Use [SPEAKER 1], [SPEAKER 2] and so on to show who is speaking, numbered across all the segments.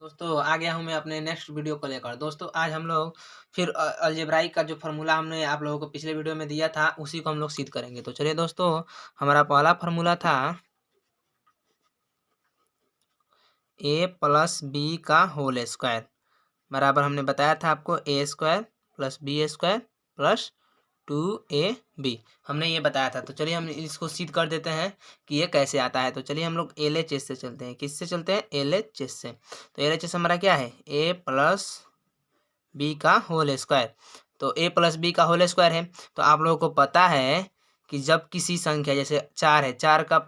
[SPEAKER 1] दोस्तों आ गया हूँ मैं अपने नेक्स्ट वीडियो को लेकर। दोस्तों आज हम लोग फिर अलजेब्राइक का जो फार्मूला हमने आप लोगों को पिछले वीडियो में दिया था उसी को हम लोग सिद्ध करेंगे। तो चलिए दोस्तों, हमारा पहला फार्मूला था a प्लस बी का होल स्क्वायर बराबर, हमने बताया था आपको a square plus B square plus 2ab, हमने ये बताया था। तो चलिए हम इसको सिद्ध कर देते हैं कि ये कैसे आता है। तो चलिए हम लोग LHS से चलते हैं। किससे चलते हैं? LHS से। तो LHS हमारा क्या है? a प्लस बी का होल स्क्वायर। तो a प्लस बी का होल स्क्वायर है। तो आप लोगों को पता है कि जब किसी संख्या जैसे 4 है, 4 का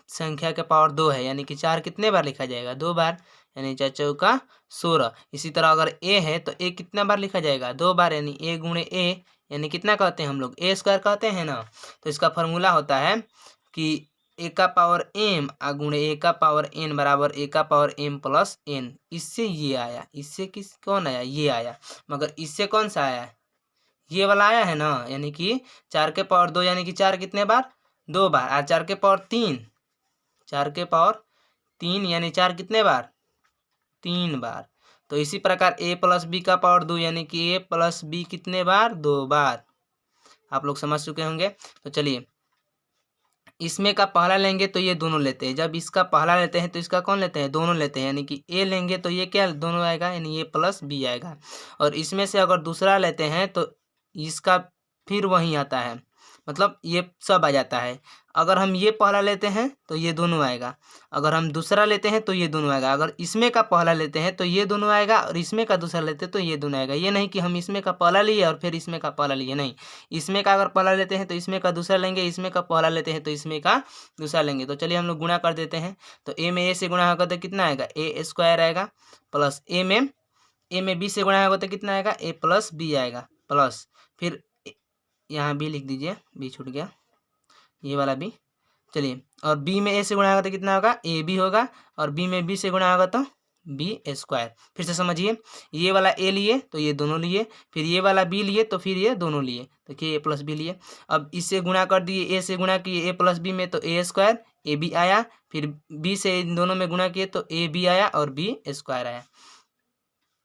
[SPEAKER 1] संख्या के पावर 2 है, यानी कि 4 कितने बार लिखा जाएगा? 2 बार, यानी 4 चौका 16। इसी तरह अगर a है तो a कितना बार लिखा जाएगा? 2 बार, यानी a गुणे a, यानी कितना कहते हैं हम लोग? a स्क्वायर कहते हैं ना। तो इसका फॉर्मूला होता है कि a का पावर m गुणे a का पावर n बराबर a का पावर m प्लस n। इससे ये आया, इससे कौन आया? ये आया। मगर इससे कौन सा आया? ये वाला आया है ना, यानी कि 4 के पावर 2, यानी कि 4 कितने बार? 2 बार। और 4 के पावर 3, 4 के पावर 3 यानी 4 कितने बार? 3 बार। तो इसी प्रकार a प्लस बी का पावर 2, यानी कि a प्लस बी कितने बार? 2 बार। आप लोग समझ चुके होंगे। तो चलिए, इसमें का पहला लेंगे तो ये दोनों लेते हैं। जब इसका पहला लेते हैं तो इसका कौन लेते हैं? दोनों लेते हैं। यानी कि a लेंगे तो ये क्या दोनों आएगा? यानी a प्लस बी आएगा। और इसमें से अगर दूसरा लेते हैं तो इसका फिर वही आता है, मतलब ये सब आ जाता है। अगर हम ये पहला लेते हैं तो ये दोनों आएगा, अगर हम दूसरा लेते हैं तो ये दोनों आएगा। अगर इसमें का पहला लेते हैं तो ये दोनों आएगा, और इसमें का दूसरा लेते हैं तो ये दोनों आएगा। ये नहीं कि हम इसमें का पहला लिए और फिर इसमें का पहला लिए, नहीं। इसमें का अगर पहला लेते हैं तो इसमें का दूसरा लेंगे, इसमें का पहला लेते हैं तो इसमें का दूसरा लेंगे। तो चलिए हम लोग गुणा कर देते हैं। तो a में a से गुणा होगा तो कितना आएगा? a स्क्वायर आएगा, प्लस a में b से गुणा होगा तो कितना आएगा? a प्लस बी आएगा, प्लस फिर यहाँ b लिख दीजिए, b छूट गया, ये वाला b। चलिए, और b में a से गुणा होगा तो कितना होगा? a b होगा, और b में b से गुणा होगा तो b स्क्वायर। फिर से समझिए, ये वाला a लिए तो ये दोनों लिए, फिर ये वाला b लिए तो फिर ये दोनों लिए, देखिए a प्लस बी लिए। अब इससे गुणा कर दिए, a से गुणा किए a प्लस बी में तो a स्क्वायर, a b आया, फिर b से इन दोनों में गुणा किए तो a b आया और b स्क्वायर आया।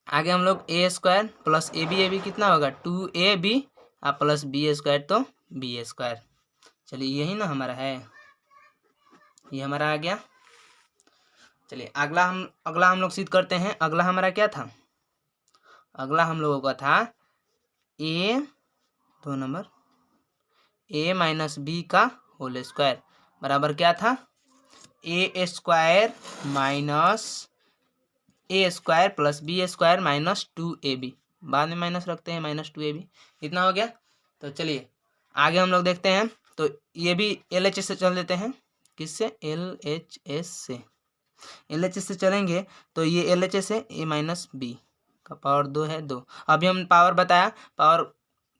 [SPEAKER 1] आगे हम लोग a square plus a b कितना होगा? 2ab प्लस b स्क्वायर तो b स्क्वायर। चलिए यही ना हमारा है, ये हमारा आ गया। चलिए अगला हम लोग सिद्ध करते हैं। अगला हमारा क्या था? अगला हम लोगों का था a 2 number a minus B का होल स्क्वायर बराबर क्या था? a square minus a square plus B square minus 2ab, बाद में माइनस रखते हैं, माइनस 2ab। इतना हो गया। तो चलिए आगे हम लोग देखते हैं। तो ये भी LHS से चल देते हैं। किससे? LHS से। LHS से चलेंगे तो ये LHS है, a माइनस बी का पावर 2 है, 2। अभी हम पावर बताया, पावर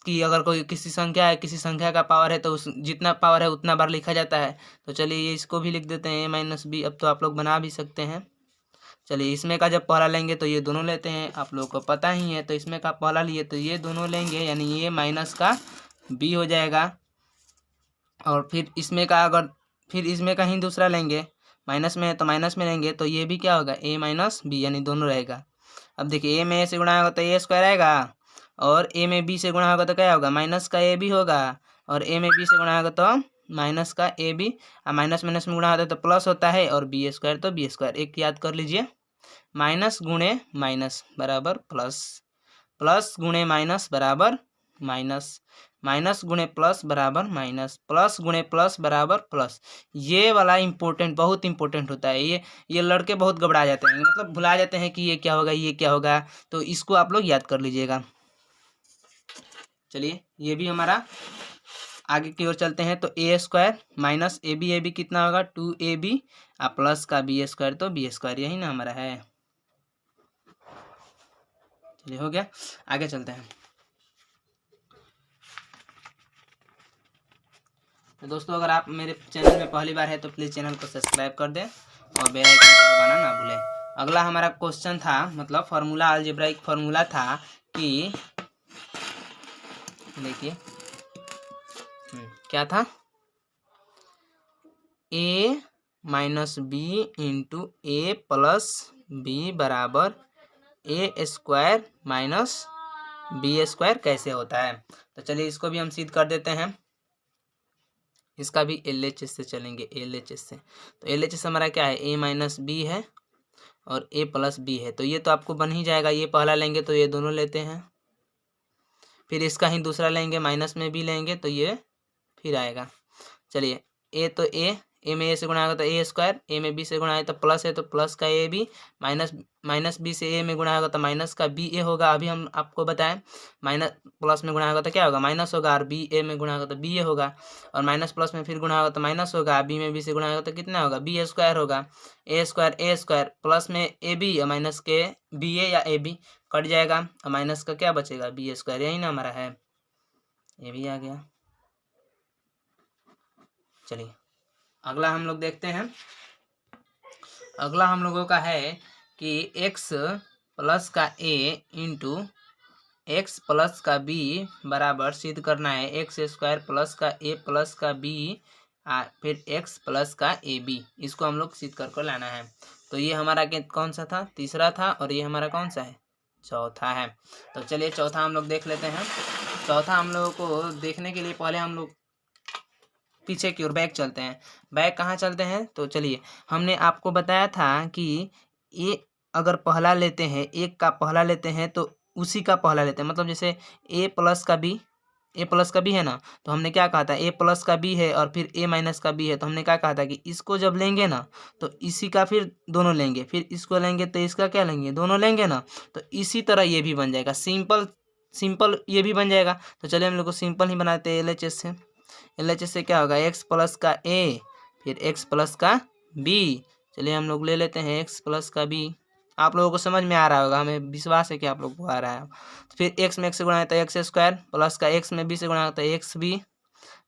[SPEAKER 1] कि अगर कोई किसी संख्या है, किसी संख्या का पावर है तो उस जितना पावर है उतना बार लिखा जाता है। तो चलिए ये इसको भी लिख देते हैं a माइनस बी। अब तो आप लोग बना भी सकते हैं। चलिए इसमें का जब पहला लेंगे तो ये दोनों लेते हैं, आप लोगों को पता ही है। तो इसमें का पहला लिए तो ये दोनों लेंगे, यानी ये माइनस का b हो जाएगा। और फिर इसमें का अगर फिर इसमें का ही दूसरा लेंगे, माइनस में है तो माइनस में लेंगे, तो ये भी क्या होगा? a माइनस बी, यानी दोनों रहेगा। अब देखिए a में a से गुणा होगा तो a स्क्वायर आएगा, और a में b से गुणा होगा तो क्या होगा? माइनस का a b होगा, और a में b से गुणा होगा तो माइनस का a b, और माइनस माइनस में गुणा होता है तो प्लस होता है, और b स्क्वायर तो b स्क्वायर। एक याद कर लीजिए, माइनस गुणे माइनस बराबर प्लस, प्लस गुणे माइनस बराबर माइनस, माइनस गुणे प्लस बराबर माइनस, प्लस गुणे प्लस बराबर प्लस। ये वाला इम्पोर्टेंट, बहुत इंपॉर्टेंट होता है। ये लड़के बहुत घबरा जाते हैं, मतलब भुला जाते हैं कि ये क्या होगा, ये क्या होगा। तो इसको आप लोग याद कर लीजिएगा। चलिए ये भी हमारा, आगे की ओर चलते हैं। तो a स्क्वायर माइनस ab कितना होगा? 2ab प्लस का b स्क्वायर तो b स्क्वायर, यही ना हमारा है। चलिए हो गया, आगे चलते हैं। तो दोस्तों अगर आप मेरे चैनल में पहली बार है तो प्लीज़ चैनल को सब्सक्राइब कर दें और बेल आइकन को दबाना ना भूलें। अगला हमारा क्वेश्चन था, मतलब फार्मूला, अलजेब्राइक फार्मूला था कि देखिए क्या था? a minus B into a plus B बराबर A square minus B square कैसे होता है। तो चलिए इसको भी हम सिद्ध कर देते हैं। इसका भी LHS से चलेंगे, LHS से। तो LHS हमारा क्या है, ए माइनस बी है और ए प्लस बी है। तो ये तो आपको बन ही जाएगा, ये पहला लेंगे तो ये दोनों लेते हैं, फिर इसका ही दूसरा लेंगे, माइनस में बी लेंगे तो ये फिर आएगा। चलिए ए तो ए में ए से गुणा होगा तो ए स्क्वायर, ए में बी से गुणा है तो प्लस है तो प्लस का ए बी, माइनस बी से ए में गुणा होगा तो माइनस का बी ए होगा। अभी हम आपको बताएं माइनस प्लस में गुणा होगा तो क्या होगा, माइनस होगा, और बी ए में गुणा होगा तो बी ए होगा, और माइनस प्लस में फिर गुणा होगा तो माइनस होगा, बी में बी से गुणा होगा तो कितना होगा, बी स्क्वायर होगा। ए स्क्वायर प्लस में ए बी या माइनस के बी ए या ए बी कट जाएगा, और माइनस का क्या बचेगा, बी स्क्वायर, यही ना हमारा है, ये भी आ गया। चलिए अगला हम लोग देखते हैं। अगला हम लोगों का है कि x प्लस का a इंटू एक्स प्लस का b बराबर सिद्ध करना है एक्स स्क्वायर प्लस का a प्लस का b फिर x प्लस का ab, इसको हम लोग सिद्ध कर लाना है। तो ये हमारा कौन सा था, तीसरा था, और ये हमारा कौन सा है, चौथा है। तो चलिए चौथा हम लोग देख लेते हैं। चौथा हम लोगों को देखने के लिए पहले हम लोग पीछे की ओर बैक चलते हैं। बैक कहाँ चलते हैं, तो चलिए हमने आपको बताया था कि ये अगर पहला लेते हैं, एक का पहला लेते हैं तो उसी का पहला लेते हैं, मतलब जैसे ए प्लस का बी है ना, तो हमने क्या कहा था, ए प्लस का बी है और फिर ए माइनस का बी है, तो हमने क्या कहा था कि इसको जब लेंगे ना तो इसी का फिर दोनों लेंगे, फिर इसको लेंगे तो इसका क्या लेंगे, दोनों लेंगे ना। तो इसी तरह ये भी बन जाएगा, सिंपल ये भी बन जाएगा। तो चलिए हम लोग को सिंपल ही बनाते हैं LHS से। LHS से क्या होगा, एक्स प्लस का ए फिर एक्स प्लस का बी। चलिए हम लोग ले लेते हैं एक्स प्लस का बी। आप लोगों को समझ में आ रहा होगा, हमें विश्वास है कि आप लोग को आ रहा है। तो फिर एक्स में एक्स से गुणा होता है एक्स स्क्वायर, प्लस का एक्स में बी से गुणा होता है एक्स बी,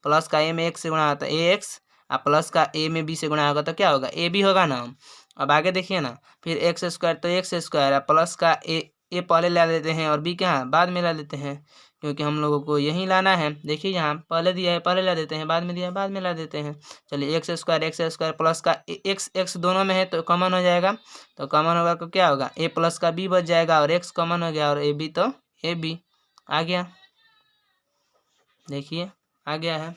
[SPEAKER 1] प्लस का ए में एक्स से गुणा होता है ए एक्स, और प्लस का ए में बी से गुणा होगा तो क्या होगा, ए बी होगा ना। अब आगे देखिए ना, फिर एक्स स्क्वायर तो एक्स स्क्वायर है, प्लस का ए पहले ला लेते हैं और बी क्या बाद में ला लेते हैं, क्योंकि हम लोगों को यही लाना है। देखिए यहाँ पहले दिया है पहले ला देते हैं, बाद में दिया है बाद में ला देते हैं। चलिए एक्स स्क्वायर प्लस का एक्स दोनों में है तो कॉमन हो जाएगा, तो कॉमन होगा तो क्या होगा, ए प्लस का बी बच जाएगा, और एक्स कॉमन हो गया और ए बी तो ए बी आ गया। देखिए आ गया है।